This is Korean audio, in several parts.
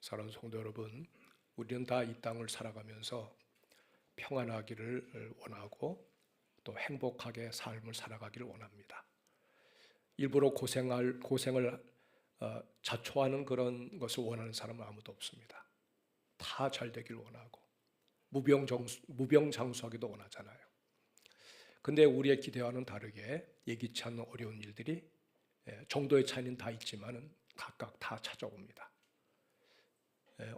사랑하는 성도 여러분, 우리는 다 이 땅을 살아가면서 평안하기를 원하고 또 행복하게 삶을 살아가기를 원합니다. 일부러 고생을 자초하는 그런 것을 원하는 사람은 아무도 없습니다. 다 잘 되기를 원하고 무병장수하기도 원하잖아요. 근데 우리의 기대와는 다르게 예기치 않는 어려운 일들이 정도의 차이는 다 있지만은 각각 다 찾아옵니다.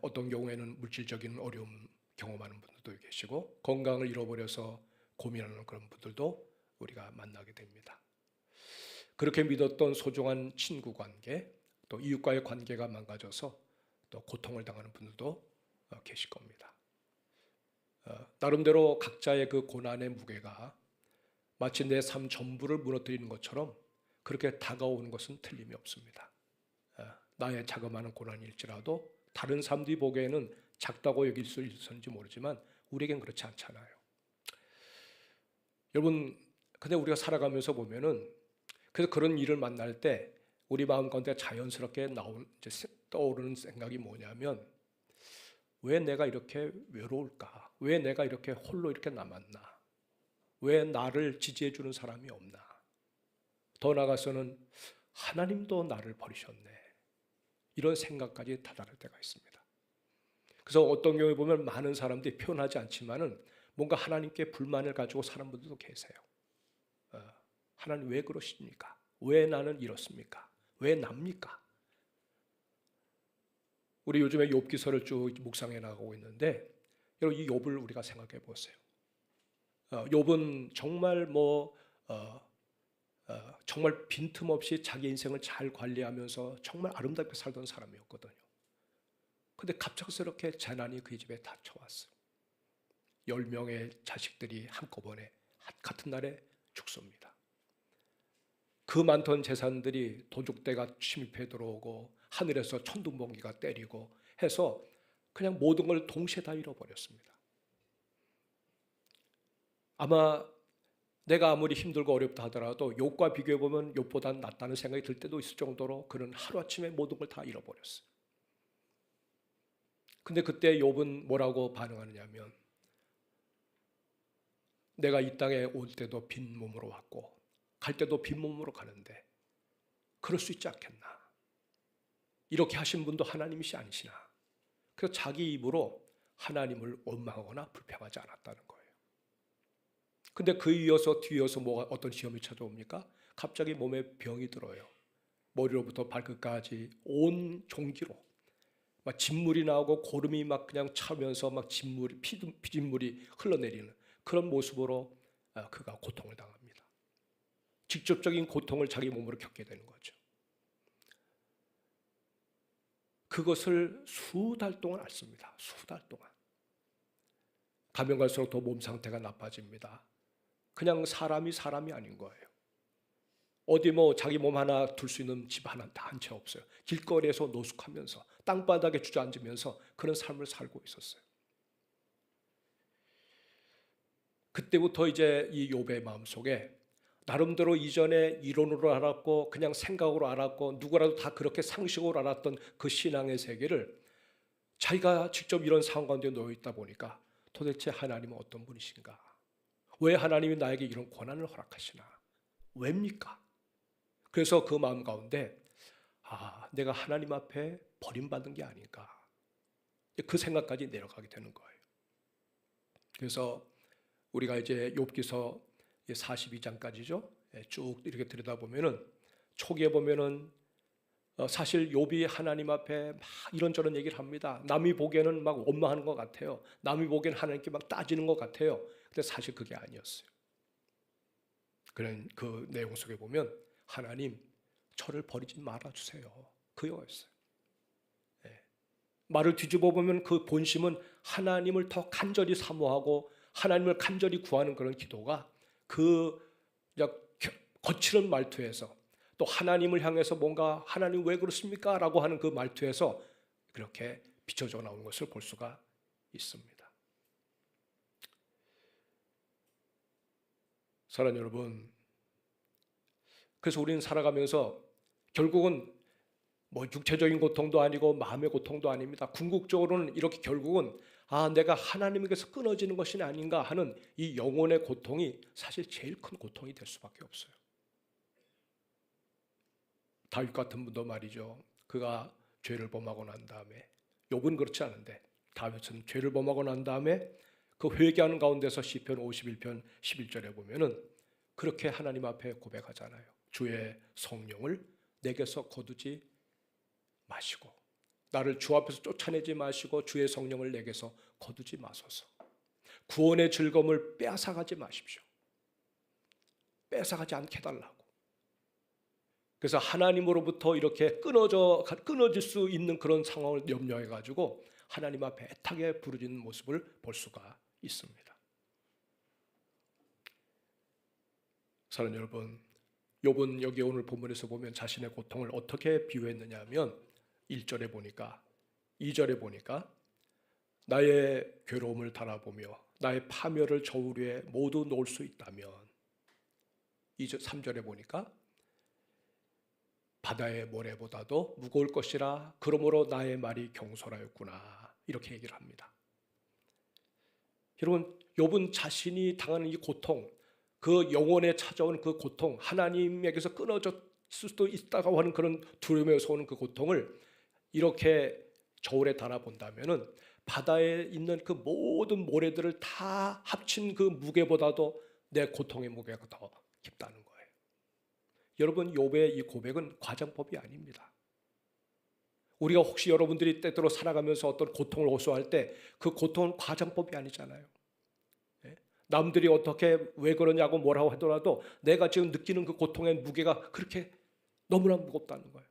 어떤 경우에는 물질적인 어려움 경험하는 분들도 계시고 건강을 잃어버려서 고민하는 그런 분들도 우리가 만나게 됩니다. 그렇게 믿었던 소중한 친구 관계, 또 이웃과의 관계가 망가져서 또 고통을 당하는 분들도 계실 겁니다. 나름대로 각자의 그 고난의 무게가 마치 내 삶 전부를 무너뜨리는 것처럼 그렇게 다가오는 것은 틀림이 없습니다. 나의 자그마한 고난일지라도 다른 사람들이 보기에는 작다고 여길 수 있었는지 모르지만 우리에겐 그렇지 않잖아요. 여러분, 근데 우리가 살아가면서 보면은 그래서 그런 일을 만날 때 우리 마음 가운데 자연스럽게 떠오르는 생각이 뭐냐면, 왜 내가 이렇게 외로울까? 왜 내가 이렇게 홀로 이렇게 남았나? 왜 나를 지지해 주는 사람이 없나? 더 나아가서는 하나님도 나를 버리셨네. 이런 생각까지 다다를 때가 있습니다. 그래서 어떤 경우에 보면 많은 사람들이 표현하지 않지만은 뭔가 하나님께 불만을 가지고 사는 분들도 계세요. 하나님 왜 그러십니까? 왜 나는 이렇습니까? 왜 납니까? 우리 요즘에 욥기서를 쭉 묵상해 나가고 있는데, 여러분 이 욥을 우리가 생각해 보세요. 욥은 정말 정말 빈틈없이 자기 인생을 잘 관리하면서 정말 아름답게 살던 사람이었거든요. 근데 갑작스럽게 재난이 그의 집에 닥쳐왔어요. 10명의 자식들이 한꺼번에 같은 날에 죽습니다. 그 많던 재산들이 도둑대가 침입해 들어오고 하늘에서 천둥번개가 때리고 해서 그냥 모든 걸 동시에 다 잃어버렸습니다. 아마 내가 아무리 힘들고 어렵다 하더라도 욥과 비교해보면 욥보다 낫다는 생각이 들 때도 있을 정도로 그는 하루아침에 모든 걸 다 잃어버렸어요. 근데 그때 욥은 뭐라고 반응하느냐면, 내가 이 땅에 올 때도 빈몸으로 왔고 갈 때도 빈몸으로 가는데 그럴 수 있지 않겠나? 이렇게 하신 분도 하나님이시 아니시나? 그래서 자기 입으로 하나님을 원망하거나 불평하지 않았다는 거예요. 근데 그 뒤이어서 뭐가 어떤 시험이 찾아옵니까? 갑자기 몸에 병이 들어요. 머리로부터 발끝까지 온 종기로 막 진물이 나오고 고름이 막 그냥 차면서 막 피진물이 흘러내리는 그런 모습으로 그가 고통을 당합니다. 직접적인 고통을 자기 몸으로 겪게 되는 거죠. 그것을 수달 동안 앓습니다. 수달 동안. 가면 갈수록 더 몸 상태가 나빠집니다. 그냥 사람이 아닌 거예요. 어디 자기 몸 하나 둘 수 있는 집 하나 다 한 채 없어요. 길거리에서 노숙하면서 땅바닥에 주저앉으면서 그런 삶을 살고 있었어요. 그때부터 이제 이 욥의 마음속에 나름대로 이전에 이론으로 알았고 그냥 생각으로 알았고 누구라도 다 그렇게 상식으로 알았던 그 신앙의 세계를 자기가 직접 이런 상황 가운데 놓여 있다 보니까 도대체 하나님은 어떤 분이신가? 왜 하나님이 나에게 이런 고난을 허락하시나? 왜입니까? 그래서 그 마음 가운데 내가 하나님 앞에 버림받은 게 아닌가? 그 생각까지 내려가게 되는 거예요. 그래서 우리가 이제 욥기서 42장까지죠. 쭉 이렇게 들여다보면은 초기에 보면은 사실 욥이 하나님 앞에 막 이런저런 얘기를 합니다. 남이 보기에는 막 원망하는 것 같아요. 남이 보기에는 하나님께 막 따지는 것 같아요. 근데 사실 그게 아니었어요. 그런 그 내용 속에 보면 하나님 저를 버리지 말아주세요. 그거였어요. 말을 뒤집어 보면 그 본심은 하나님을 더 간절히 사모하고 하나님을 간절히 구하는 그런 기도가 그 거칠은 말투에서 또 하나님을 향해서 뭔가 하나님 왜 그렇습니까? 라고 하는 그 말투에서 그렇게 비춰져 나오는 것을 볼 수가 있습니다. 사랑하는 여러분, 그래서 우리는 살아가면서 결국은 뭐 육체적인 고통도 아니고 마음의 고통도 아닙니다. 궁극적으로는 이렇게 결국은 내가 하나님에게서 끊어지는 것이 아닌가 하는 이 영혼의 고통이 사실 제일 큰 고통이 될 수밖에 없어요. 다윗 같은 분도 말이죠. 그가 죄를 범하고 난 다음에, 욥은 그렇지 않은데 다윗은 죄를 범하고 난 다음에 그 회개하는 가운데서 시편 51편 11절에 보면은 그렇게 하나님 앞에 고백하잖아요. 주의 성령을 내게서 거두지 마시고, 나를 주 앞에서 쫓아내지 마시고 주의 성령을 내게서 거두지 마소서. 구원의 즐거움을 빼앗아가지 마십시오. 뺏어가지 않게 해달라고. 그래서 하나님으로부터 이렇게 끊어질 수 있는 그런 상황을 염려해 가지고 하나님 앞에 애타게 부르짖는 모습을 볼 수가 있습니다. 사랑하는 여러분, 욥은 여기 오늘 본문에서 보면 자신의 고통을 어떻게 비유했느냐 하면 1절에 보니까, 2절에 보니까 나의 괴로움을 달아보며 나의 파멸을 저울 위에 모두 놓을 수 있다면, 3절에 보니까 바다의 모래보다도 무거울 것이라 그러므로 나의 말이 경솔하였구나, 이렇게 얘기를 합니다. 여러분, 욥은 자신이 당하는 이 고통, 그 영혼에 찾아오는 그 고통, 하나님에게서 끊어졌을 수도 있다고 하는 그런 두려움에서 오는 그 고통을 이렇게 저울에 달아본다면은 바다에 있는 그 모든 모래들을 다 합친 그 무게보다도 내 고통의 무게가 더 깊다는 거예요. 여러분, 욥의 이 고백은 과장법이 아닙니다. 우리가 혹시 여러분들이 때때로 살아가면서 어떤 고통을 호소할 때 그 고통은 과장법이 아니잖아요. 남들이 어떻게 왜 그러냐고 뭐라고 하더라도 내가 지금 느끼는 그 고통의 무게가 그렇게 너무나 무겁다는 거예요.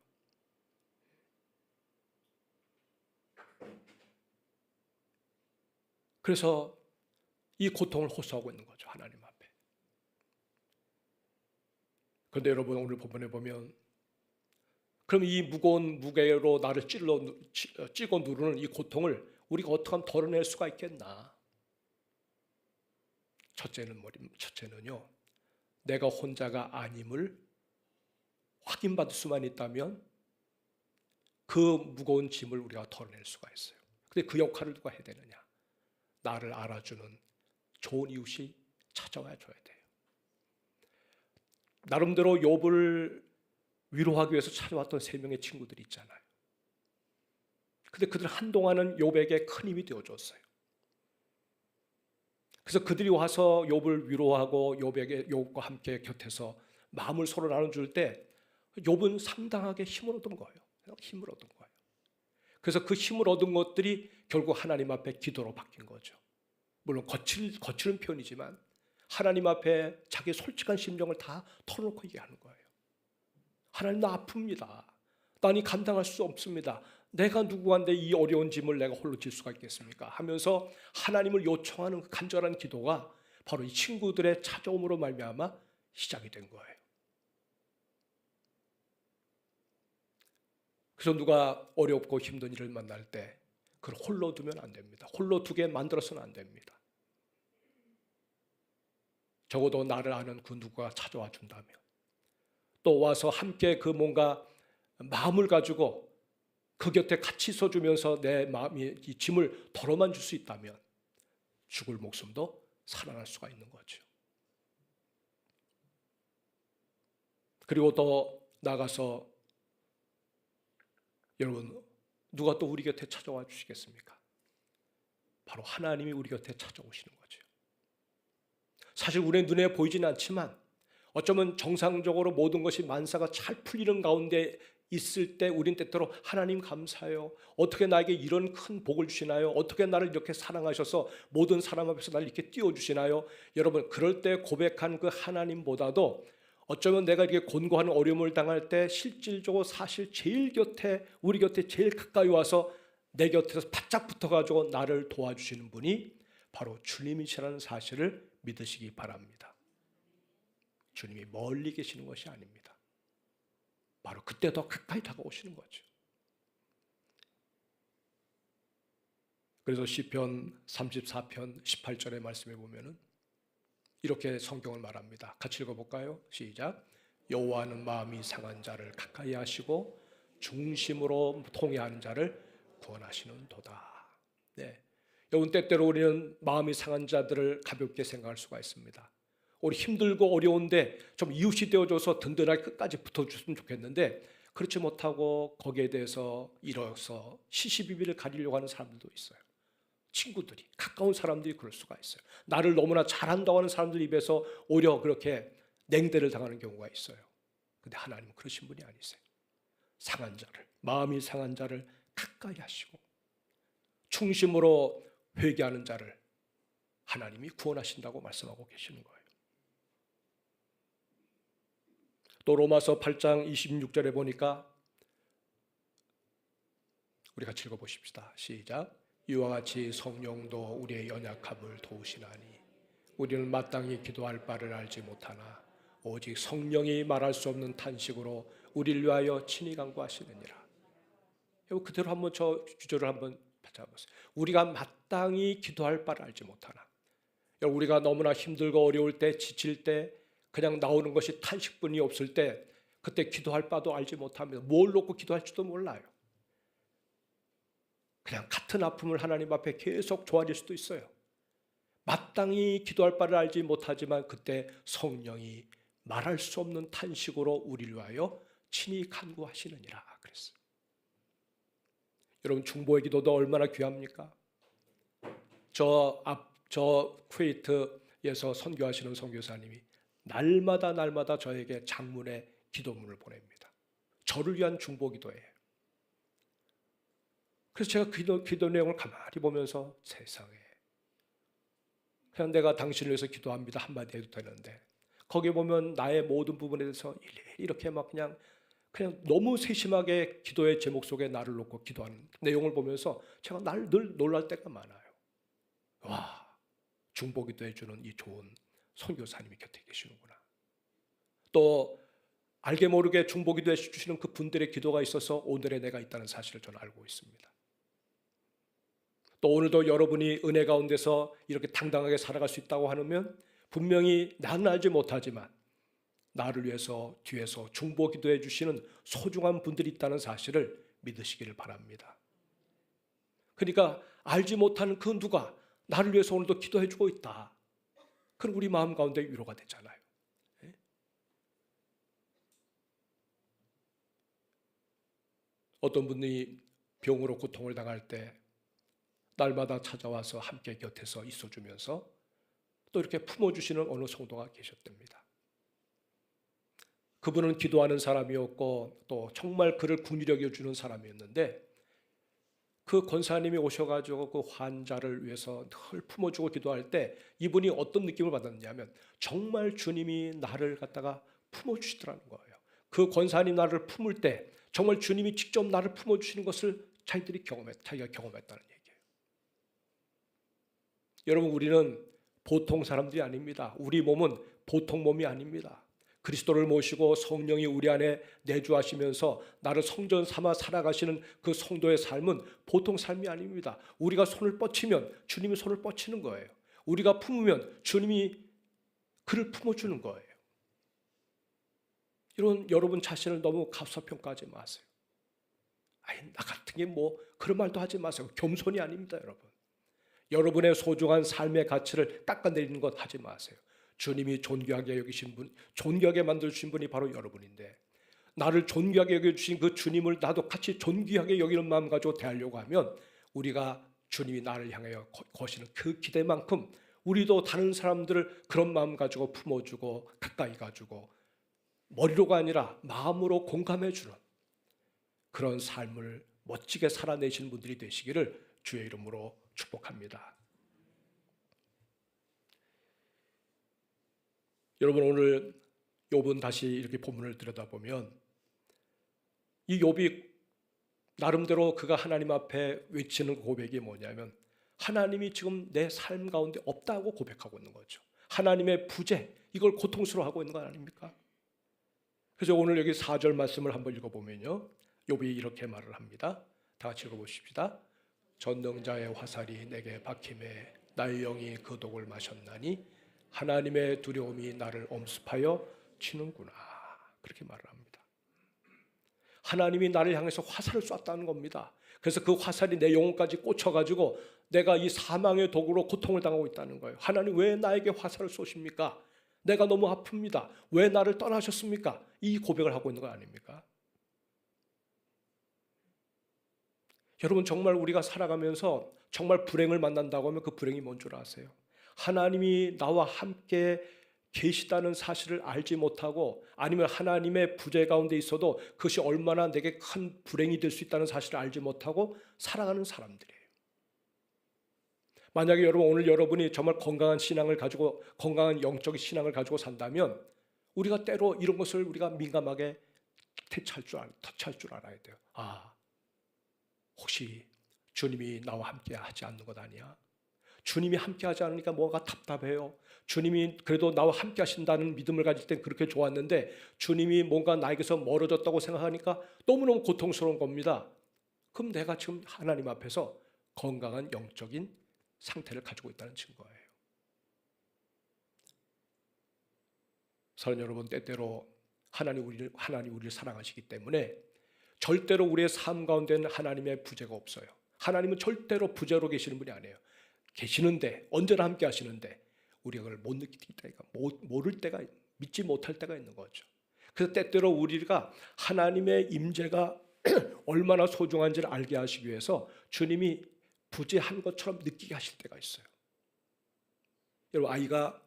그래서 이 고통을 호소하고 있는 거죠, 하나님 앞에. 그런데 여러분, 오늘 본문에 보면 그럼 이 무거운 무게로 나를 찌고 누르는 이 고통을 우리가 어떻게 하면 덜어낼 수가 있겠나? 첫째는요, 내가 혼자가 아님을 확인받을 수만 있다면 그 무거운 짐을 우리가 덜어낼 수가 있어요. 근데 그 역할을 누가 해야 되느냐? 나를 알아주는 좋은 이웃이 찾아와 줘야 돼요. 나름대로 욥을 위로하기 위해서 찾아왔던 3명의 친구들이 있잖아요. 근데 그들 한동안은 욥에게 큰 힘이 되어줬어요. 그래서 그들이 와서 욥을 위로하고 욥과 함께 곁에서 마음을 서로 나눠줄 때 욥은 상당하게 힘을 얻은 거예요. 힘을 얻은 거예요. 그래서 그 힘을 얻은 것들이 결국 하나님 앞에 기도로 바뀐 거죠. 물론 거칠은 표현이지만 하나님 앞에 자기 솔직한 심정을 다 털어놓고 얘기하는 거예요. 하나님, 나 아픕니다. 나니 감당할 수 없습니다. 내가 누구한테 이 어려운 짐을 내가 홀로 질 수가 있겠습니까? 하면서 하나님을 요청하는 그 간절한 기도가 바로 이 친구들의 찾아옴으로 말미암아 시작이 된 거예요. 그래서 누가 어렵고 힘든 일을 만날 때 그걸 홀로 두면 안 됩니다. 홀로 두게 만들어서는 안 됩니다. 적어도 나를 아는 그 누구가 찾아와 준다면, 또 와서 함께 그 뭔가 마음을 가지고 그 곁에 같이 서주면서 내 마음이 이 짐을 덜어만 줄 수 있다면 죽을 목숨도 살아날 수가 있는 거죠. 그리고 더 나가서 여러분, 누가 또 우리 곁에 찾아와 주시겠습니까? 바로 하나님이 우리 곁에 찾아오시는 거죠. 사실 우리의 눈에 보이지는 않지만 어쩌면 정상적으로 모든 것이 만사가 잘 풀리는 가운데 있을 때 우린 때때로 하나님 감사해요. 어떻게 나에게 이런 큰 복을 주시나요? 어떻게 나를 이렇게 사랑하셔서 모든 사람 앞에서 나를 이렇게 띄워주시나요? 여러분, 그럴 때 고백한 그 하나님보다도 어쩌면 내가 이렇게 곤고한 어려움을 당할 때 실질적으로 사실 제일 곁에, 우리 곁에 제일 가까이 와서 내 곁에서 바짝 붙어가지고 나를 도와주시는 분이 바로 주님이시라는 사실을 믿으시기 바랍니다. 주님이 멀리 계시는 것이 아닙니다. 바로 그때 더 가까이 다가오시는 거죠. 그래서 시편 34편 18절의 말씀에 보면은 이렇게 성경을 말합니다. 같이 읽어볼까요? 시작. 여호와는 마음이 상한 자를 가까이 하시고 중심으로 통회하는 자를 구원하시는 도다. 네. 여러분, 때때로 우리는 마음이 상한 자들을 가볍게 생각할 수가 있습니다. 우리 힘들고 어려운데 좀 이웃이 되어줘서 든든하게 끝까지 붙어줬으면 좋겠는데 그렇지 못하고 거기에 대해서 일어서 시시비비를 가리려고 하는 사람들도 있어요. 친구들이, 가까운 사람들이 그럴 수가 있어요. 나를 너무나 잘한다고 하는 사람들 입에서 오히려 그렇게 냉대를 당하는 경우가 있어요. 근데 하나님은 그러신 분이 아니세요. 상한 자를, 마음이 상한 자를 가까이 하시고 충심으로 회개하는 자를 하나님이 구원하신다고 말씀하고 계시는 거예요. 또 로마서 8장 26절에 보니까 우리 같이 읽어보십시다. 시작. 이와 같이 성령도 우리의 연약함을 도우시나니 우리는 마땅히 기도할 바를 알지 못하나 오직 성령이 말할 수 없는 탄식으로 우리를 위하여 친히 간구하시느니라. 그대로 한번 저 주절을 한번 찾아보세요. 우리가 마땅히 기도할 바를 알지 못하나. 우리가 너무나 힘들고 어려울 때, 지칠 때, 그냥 나오는 것이 탄식뿐이 없을 때 그때 기도할 바도 알지 못합니다. 뭘 놓고 기도할지도 몰라요. 그냥 같은 아픔을 하나님 앞에 계속 좋아질 수도 있어요. 마땅히 기도할 바를 알지 못하지만 그때 성령이 말할 수 없는 탄식으로 우리를 위하여 친히 간구하시느니라 그랬어요. 여러분, 중보의 기도도 얼마나 귀합니까? 저 쿠웨이트에서 선교하시는 선교사님이 날마다 저에게 장문의 기도문을 보냅니다. 저를 위한 중보 기도예요. 그래서 제가 기도 내용을 가만히 보면서 세상에 그냥 내가 당신을 위해서 기도합니다 한마디 해도 되는데 거기에 보면 나의 모든 부분에 대해서 이렇게 막 그냥 너무 세심하게 기도의 제목 속에 나를 놓고 기도하는 내용을 보면서 제가 늘 놀랄 때가 많아요. 와, 중보 기도해 주는 이 좋은 선교사님이 곁에 계시는구나. 또 알게 모르게 중보 기도해 주시는 그 분들의 기도가 있어서 오늘의 내가 있다는 사실을 저는 알고 있습니다. 또 오늘도 여러분이 은혜 가운데서 이렇게 당당하게 살아갈 수 있다고 하면 분명히 나는 알지 못하지만 나를 위해서 뒤에서 중보 기도해 주시는 소중한 분들이 있다는 사실을 믿으시기를 바랍니다. 그러니까 알지 못하는 그 누가 나를 위해서 오늘도 기도해 주고 있다. 그럼 우리 마음 가운데 위로가 되잖아요. 어떤 분이 병으로 고통을 당할 때 날마다 찾아와서 함께 곁에서 있어주면서 또 이렇게 품어주시는 어느 성도가 계셨답니다. 그분은 기도하는 사람이었고 또 정말 그를 긍휼히 여겨주는 사람이었는데 그 권사님이 오셔가지고 그 환자를 위해서 늘 품어주고 기도할 때 이분이 어떤 느낌을 받았냐면 정말 주님이 나를 갖다가 품어주시더라는 거예요. 그 권사님 나를 품을 때 정말 주님이 직접 나를 품어주시는 것을 자기가 경험했다는 얘기예요. 여러분, 우리는 보통 사람들이 아닙니다. 우리 몸은 보통 몸이 아닙니다. 그리스도를 모시고 성령이 우리 안에 내주하시면서 나를 성전 삼아 살아가시는 그 성도의 삶은 보통 삶이 아닙니다. 우리가 손을 뻗치면 주님이 손을 뻗치는 거예요. 우리가 품으면 주님이 그를 품어주는 거예요. 여러분 자신을 너무 가소평가하지 마세요. 나 같은 게 그런 말도 하지 마세요. 겸손이 아닙니다, 여러분. 여러분의 소중한 삶의 가치를 깎아내리는 것 하지 마세요. 주님이 존귀하게 여기신 분, 존귀하게 만들어주신 분이 바로 여러분인데 나를 존귀하게 여겨주신 그 주님을 나도 같이 존귀하게 여기는 마음 가지고 대하려고 하면 우리가 주님이 나를 향하여 거시는 그 기대만큼 우리도 다른 사람들을 그런 마음 가지고 품어주고 가까이 가지고 머리로가 아니라 마음으로 공감해주는 그런 삶을 멋지게 살아내시는 분들이 되시기를 주의 이름으로 축복합니다. 여러분, 오늘 욥은 다시 이렇게 본문을 들여다보면 이 욥이 나름대로 그가 하나님 앞에 외치는 고백이 뭐냐면 하나님이 지금 내 삶 가운데 없다고 고백하고 있는 거죠. 하나님의 부재, 이걸 고통스러워하고 있는 거 아닙니까? 그래서 오늘 여기 4절 말씀을 한번 읽어보면요, 욥이 이렇게 말을 합니다. 다 같이 읽어보십시다. 전능자의 화살이 내게 박힘에 나의 영이 그 독을 마셨나니 하나님의 두려움이 나를 엄습하여 치는구나. 그렇게 말을 합니다. 하나님이 나를 향해서 화살을 쐈다는 겁니다. 그래서 그 화살이 내 영혼까지 꽂혀가지고 내가 이 사망의 도구로 고통을 당하고 있다는 거예요. 하나님 왜 나에게 화살을 쏘십니까? 내가 너무 아픕니다. 왜 나를 떠나셨습니까? 이 고백을 하고 있는 거 아닙니까? 여러분, 정말 우리가 살아가면서 정말 불행을 만난다고 하면 그 불행이 뭔 줄 아세요? 하나님이 나와 함께 계시다는 사실을 알지 못하고, 아니면 하나님의 부재 가운데 있어도 그것이 얼마나 내게 큰 불행이 될 수 있다는 사실을 알지 못하고 살아가는 사람들이에요. 만약에 여러분, 오늘 여러분이 정말 건강한 신앙을 가지고, 건강한 영적인 신앙을 가지고 산다면 우리가 때로 이런 것을 우리가 민감하게 터치할 줄 알아야 돼요. 아, 혹시 주님이 나와 함께 하지 않는 것 아니야? 주님이 함께 하지 않으니까 뭐가 답답해요. 주님이 그래도 나와 함께 하신다는 믿음을 가질 땐 그렇게 좋았는데 주님이 뭔가 나에게서 멀어졌다고 생각하니까 너무너무 고통스러운 겁니다. 그럼 내가 지금 하나님 앞에서 건강한 영적인 상태를 가지고 있다는 증거예요. 사랑하는 여러분, 때때로 하나님 우리를 사랑하시기 때문에 절대로 우리의 삶 가운데는 하나님의 부재가 없어요. 하나님은 절대로 부재로 계시는 분이 아니에요. 계시는데, 언제나 함께 하시는데 우리가 그걸 못 느낄 때가, 모를 때가, 믿지 못할 때가 있는 거죠. 그래서 때때로 우리가 하나님의 임재가 얼마나 소중한지를 알게 하시기 위해서 주님이 부재한 것처럼 느끼게 하실 때가 있어요. 여러분, 아이가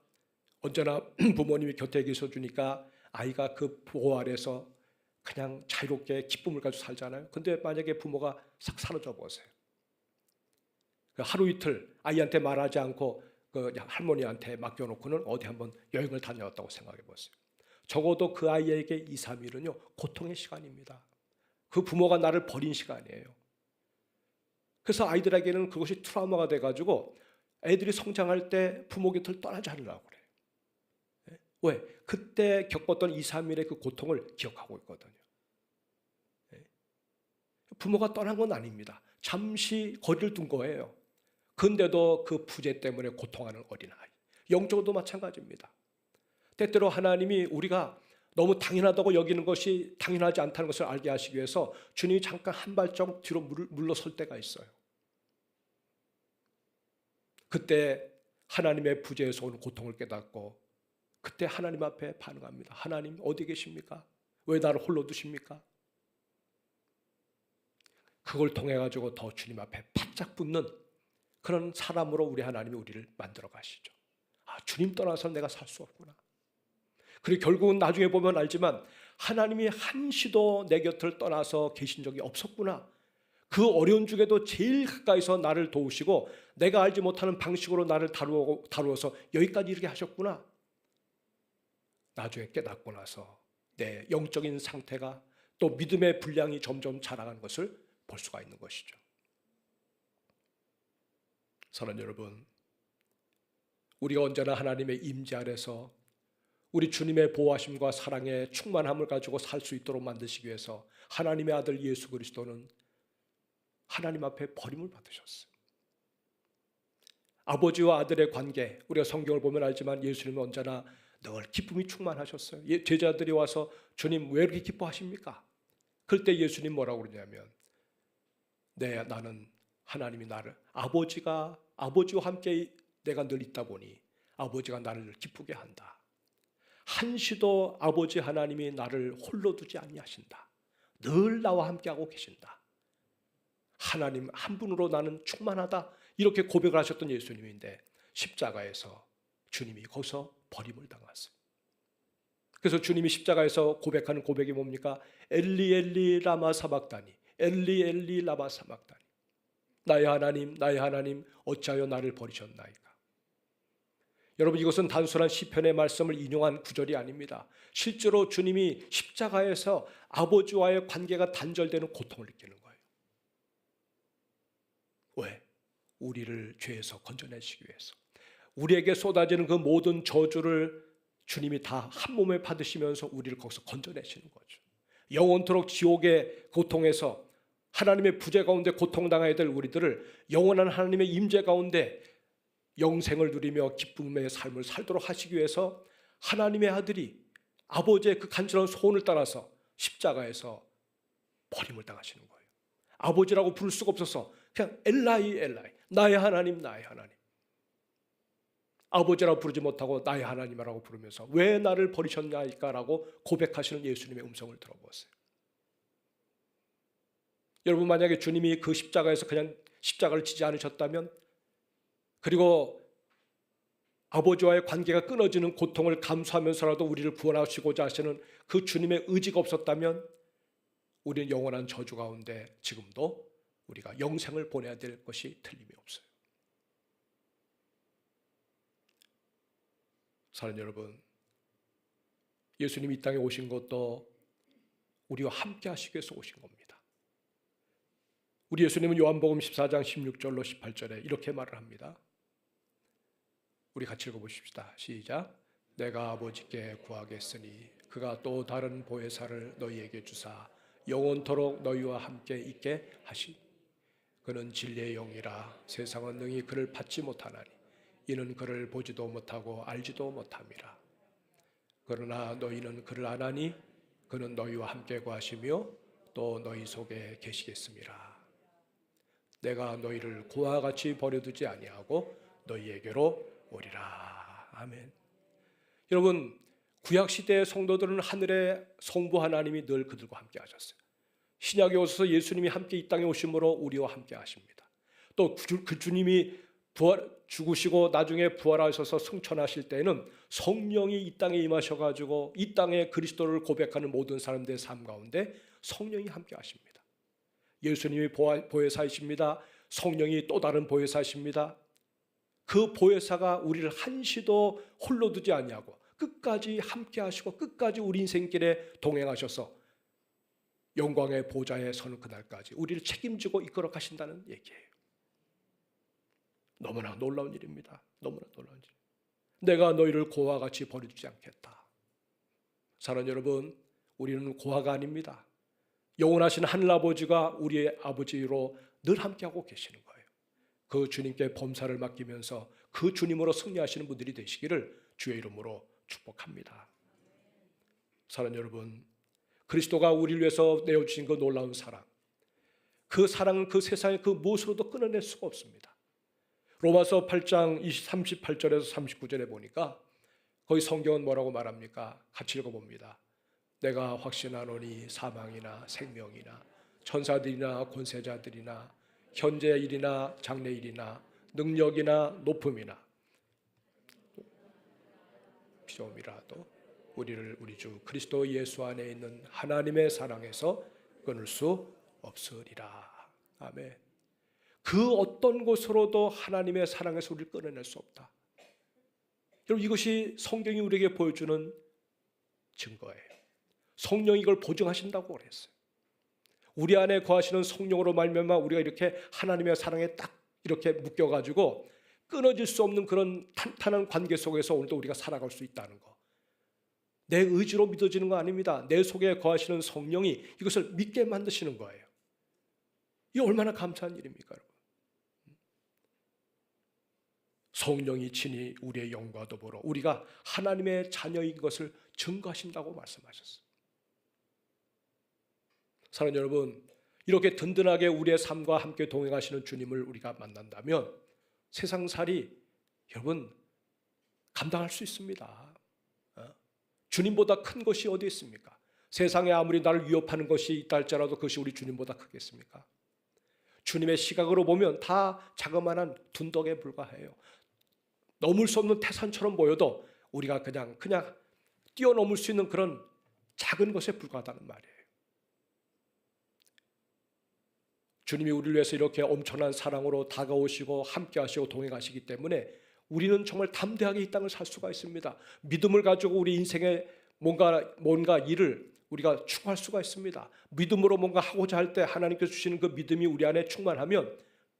언제나 부모님이 곁에 계셔 주니까 아이가 그 보호 아래서 그냥 자유롭게 기쁨을 가지고 살잖아요. 근데 만약에 부모가 싹 사라져 보세요. 하루 이틀 아이한테 말하지 않고 그 할머니한테 맡겨놓고는 어디 한번 여행을 다녀왔다고 생각해 보세요. 적어도 그 아이에게 2, 3일은요 고통의 시간입니다. 그 부모가 나를 버린 시간이에요. 그래서 아이들에게는 그것이 트라우마가 돼가지고 애들이 성장할 때 부모 곁을 떠나지 않으려고 그래요. 왜? 그때 겪었던 2, 3일의 그 고통을 기억하고 있거든요. 부모가 떠난 건 아닙니다. 잠시 거리를 둔 거예요. 근데도 그 부재 때문에 고통하는 어린아이, 영적으로도 마찬가지입니다. 때때로 하나님이 우리가 너무 당연하다고 여기는 것이 당연하지 않다는 것을 알게 하시기 위해서 주님이 잠깐 한 발짝 뒤로 물러설 때가 있어요. 그때 하나님의 부재에서 오는 고통을 깨닫고 그때 하나님 앞에 반응합니다. 하나님 어디 계십니까? 왜 나를 홀로 두십니까? 그걸 통해 가지고 더 주님 앞에 바짝 붙는 그런 사람으로 우리 하나님이 우리를 만들어 가시죠. 아, 주님 떠나서 내가 살 수 없구나. 그리고 결국은 나중에 보면 알지만 하나님이 한시도 내 곁을 떠나서 계신 적이 없었구나. 그 어려운 중에도 제일 가까이서 나를 도우시고 내가 알지 못하는 방식으로 나를 다루어서 여기까지 이르게 하셨구나. 나중에 깨닫고 나서 내 영적인 상태가 또 믿음의 분량이 점점 자라가는 것을 볼 수가 있는 것이죠. 사랑하는 여러분, 우리가 언제나 하나님의 임재 아래서 우리 주님의 보호하심과 사랑의 충만함을 가지고 살 수 있도록 만드시기 위해서 하나님의 아들 예수 그리스도는 하나님 앞에 버림을 받으셨어요. 아버지와 아들의 관계, 우리가 성경을 보면 알지만 예수님은 언제나 늘 기쁨이 충만하셨어요. 제자들이 와서 주님 왜 이렇게 기뻐하십니까? 그럴 때 예수님 뭐라고 그러냐면 나는 하나님이 나를 아버지와 함께 내가 늘 있다 보니 아버지가 나를 기쁘게 한다. 한시도 아버지 하나님이 나를 홀로 두지 아니하신다. 늘 나와 함께하고 계신다. 하나님 한 분으로 나는 충만하다. 이렇게 고백을 하셨던 예수님인데 십자가에서 주님이 거기서 버림을 당했어요. 그래서 주님이 십자가에서 고백하는 고백이 뭡니까? 엘리 엘리 라마 사박다니, 엘리 엘리 라마 사박다니. 나의 하나님 어찌하여 나를 버리셨나이까. 여러분, 이것은 단순한 시편의 말씀을 인용한 구절이 아닙니다. 실제로 주님이 십자가에서 아버지와의 관계가 단절되는 고통을 느끼는 거예요. 왜? 우리를 죄에서 건져내시기 위해서. 우리에게 쏟아지는 그 모든 저주를 주님이 다 한 몸에 받으시면서 우리를 거기서 건져내시는 거죠. 영원토록 지옥의 고통에서 하나님의 부재 가운데 고통당해야 될 우리들을 영원한 하나님의 임재 가운데 영생을 누리며 기쁨의 삶을 살도록 하시기 위해서 하나님의 아들이 아버지의 그 간절한 소원을 따라서 십자가에서 버림을 당하시는 거예요. 아버지라고 부를 수가 없어서 그냥 엘라이 엘라이, 나의 하나님 나의 하나님. 아버지라고 부르지 못하고 나의 하나님이라고 부르면서 왜 나를 버리셨냐니까라고 고백하시는 예수님의 음성을 들어보았어요. 여러분, 만약에 주님이 그 십자가에서 그냥 십자가를 지지 않으셨다면, 그리고 아버지와의 관계가 끊어지는 고통을 감수하면서라도 우리를 구원하시고자 하시는 그 주님의 의지가 없었다면 우리는 영원한 저주 가운데 지금도 우리가 영생을 보내야 될 것이 틀림이 없어요. 사랑하는 여러분, 예수님이 이 땅에 오신 것도 우리와 함께 하시기 위해서 오신 겁니다. 우리 예수님은 요한복음 14장 16절로 18절에 이렇게 말을 합니다. 우리 같이 읽어보십시다. 시작. 내가 아버지께 구하겠으니 그가 또 다른 보혜사를 너희에게 주사 영원토록 너희와 함께 있게 하시니 그는 진리의 영이라 세상은 능히 그를 받지 못하나니 이는 그를 보지도 못하고 알지도 못함이라. 그러나 너희는 그를 아나니 그는 너희와 함께 거하시며 또 너희 속에 계시겠음이라. 내가 너희를 고와 같이 버려두지 아니하고 너희에게로 오리라. 아멘. 여러분, 구약시대의 성도들은 하늘의 성부 하나님이 늘 그들과 함께 하셨어요. 신약에 오셔서 예수님이 함께 이 땅에 오심으로 우리와 함께 하십니다. 또 그 주님이 죽으시고 나중에 부활하셔서 승천하실 때에는 성령이 이 땅에 임하셔가지고 이 땅에 그리스도를 고백하는 모든 사람들의 삶 가운데 성령이 함께 하십니다. 예수님이 보혜사이십니다. 성령이 또 다른 보혜사이십니다. 그 보혜사가 우리를 한시도 홀로 두지 아니하고 끝까지 함께 하시고 끝까지 우리 인생길에 동행하셔서 영광의 보좌에 서는 그날까지 우리를 책임지고 이끌어 가신다는 얘기예요. 너무나 놀라운 일입니다. 너무나 놀라운 일. 내가 너희를 고와 같이 버려두지 않겠다. 사랑하는 여러분, 우리는 고아가 아닙니다. 영원하신 하늘아버지가 우리의 아버지로 늘 함께하고 계시는 거예요. 그 주님께 범사를 맡기면서 그 주님으로 승리하시는 분들이 되시기를 주의 이름으로 축복합니다. 사랑하는 여러분, 그리스도가 우리를 위해서 내어주신 그 놀라운 사랑, 그 사랑은 그 세상의 그 무엇으로도 끊어낼 수가 없습니다. 로마서 8장 38절에서 39절에 보니까 거기 성경은 뭐라고 말합니까? 같이 읽어봅니다. 내가 확신하노니 사망이나 생명이나 천사들이나 권세자들이나 현재 일이나 장래 일이나 능력이나 높음이나 피조물이라도 우리를 우리 주 그리스도 예수 안에 있는 하나님의 사랑에서 끊을 수 없으리라. 아멘. 그 어떤 곳으로도 하나님의 사랑에서 우리를 끊어낼 수 없다. 여러분, 이것이 성경이 우리에게 보여주는 증거예요. 성령이 이걸 보증하신다고 그랬어요. 우리 안에 거하시는 성령으로 말미암아 우리가 이렇게 하나님의 사랑에 딱 이렇게 묶여가지고 끊어질 수 없는 그런 탄탄한 관계 속에서 오늘도 우리가 살아갈 수 있다는 거. 내 의지로 믿어지는 거 아닙니다. 내 속에 거하시는 성령이 이것을 믿게 만드시는 거예요. 이게 얼마나 감사한 일입니까, 여러분? 성령이 친히 우리의 영과 더불어 우리가 하나님의 자녀인 것을 증거하신다고 말씀하셨어요. 사랑하는 여러분, 이렇게 든든하게 우리의 삶과 함께 동행하시는 주님을 우리가 만난다면 세상살이 여러분 감당할 수 있습니다. 주님보다 큰 것이 어디 있습니까? 세상에 아무리 나를 위협하는 것이 있다 할지라도 그것이 우리 주님보다 크겠습니까? 주님의 시각으로 보면 다 자그마한 둔덕에 불과해요. 넘을 수 없는 태산처럼 보여도 우리가 그냥 뛰어넘을 수 있는 그런 작은 것에 불과하다는 말이에요. 주님이 우리를 위해서 이렇게 엄청난 사랑으로 다가오시고 함께하시고 동행하시기 때문에 우리는 정말 담대하게 이 땅을 살 수가 있습니다. 믿음을 가지고 우리 인생에 뭔가 일을 우리가 추구할 수가 있습니다. 믿음으로 뭔가 하고자 할 때 하나님께서 주시는 그 믿음이 우리 안에 충만하면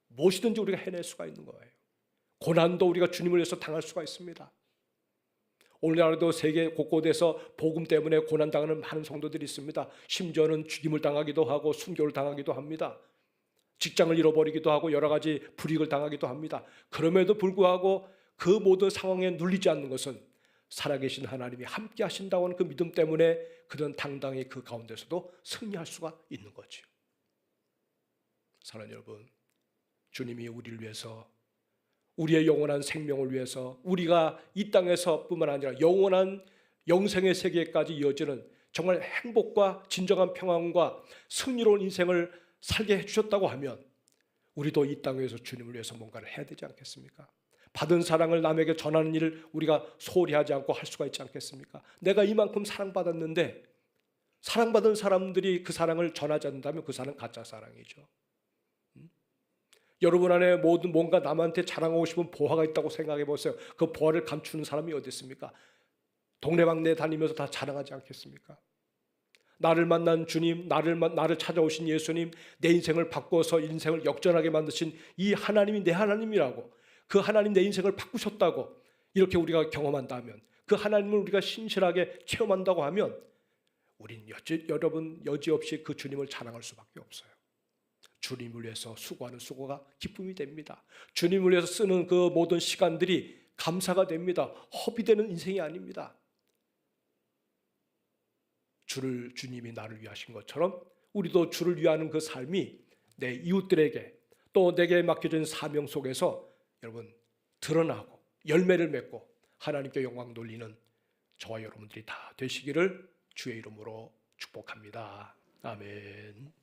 무엇이든지 우리가 해낼 수가 있는 거예요. 고난도 우리가 주님을 위해서 당할 수가 있습니다. 오늘날에도 세계 곳곳에서 복음 때문에 고난당하는 많은 성도들이 있습니다. 심지어는 죽임을 당하기도 하고 순교를 당하기도 합니다. 직장을 잃어버리기도 하고 여러 가지 불이익을 당하기도 합니다. 그럼에도 불구하고 그 모든 상황에 눌리지 않는 것은 살아계신 하나님이 함께 하신다고 하는 그 믿음 때문에 그는 당당히 그 가운데서도 승리할 수가 있는 거죠. 사랑하는 여러분, 주님이 우리를 위해서, 우리의 영원한 생명을 위해서, 우리가 이 땅에서 뿐만 아니라 영원한 영생의 세계까지 이어지는 정말 행복과 진정한 평안과 승리로운 인생을 살게 해주셨다고 하면 우리도 이 땅에서 주님을 위해서 뭔가를 해야 되지 않겠습니까? 받은 사랑을 남에게 전하는 일을 우리가 소홀히 하지 않고 할 수가 있지 않겠습니까? 내가 이만큼 사랑받았는데 사랑받은 사람들이 그 사랑을 전하지 않는다면 그 사랑은 가짜 사랑이죠. 여러분 안에 모든 뭔가 남한테 자랑하고 싶은 보화가 있다고 생각해 보세요. 그 보화를 감추는 사람이 어디 있습니까? 동네방네 다니면서 다 자랑하지 않겠습니까? 나를 만난 주님, 나를 찾아오신 예수님, 내 인생을 바꿔서 인생을 역전하게 만드신 이 하나님이 내 하나님이라고, 그 하나님 내 인생을 바꾸셨다고 이렇게 우리가 경험한다면, 그 하나님을 우리가 신실하게 체험한다고 하면 우린 여러분 여지없이 그 주님을 자랑할 수밖에 없어요. 주님을 위해서 수고하는 수고가 기쁨이 됩니다. 주님을 위해서 쓰는 그 모든 시간들이 감사가 됩니다. 허비되는 인생이 아닙니다. 주님이 나를 위하신 것처럼 우리도 주를 위하는 그 삶이 내 이웃들에게 또 내게 맡겨진 사명 속에서 여러분 드러나고 열매를 맺고 하나님께 영광 돌리는 저와 여러분들이 다 되시기를 주의 이름으로 축복합니다. 아멘.